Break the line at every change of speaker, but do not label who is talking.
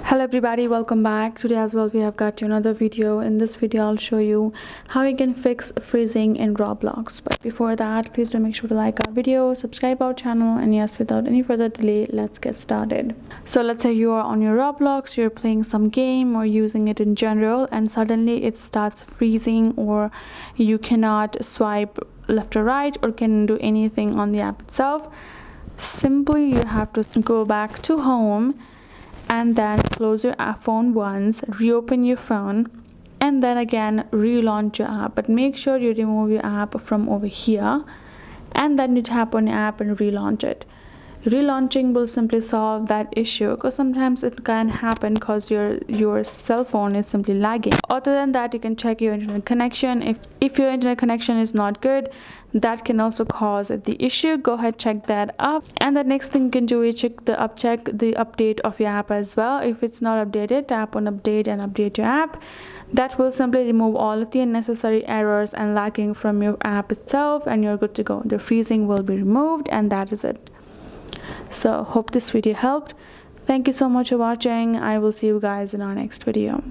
Hello everybody, welcome back. Today as well we have got you another video. In this video I'll show you how you can fix freezing in Roblox. But before that, please do make sure to like our video, subscribe our channel, and yes, without any further delay, let's get started. So let's say you are on your Roblox, you're playing some game or using it in general, and suddenly it starts freezing, or you cannot swipe left or right or can do anything on the app itself. Simply you have to go back to home and then close your phone once, reopen your phone, and then again relaunch your app. But make sure you remove your app from over here, and then you tap on your app and relaunch it. Relaunching will simply solve that issue, because sometimes it can happen because your cell phone is simply lagging. Other than that, you can check your internet connection. If your internet connection is not good, that can also cause the issue. Go ahead, check that up. And the next thing you can do is check the update of your app as well. If it's not updated, tap on update and update your app. That will simply remove all of the unnecessary errors and lagging from your app itself, and you're good to go. The freezing will be removed, and that is it. So hope this video helped. Thank you so much for watching. I will see you guys in our next video.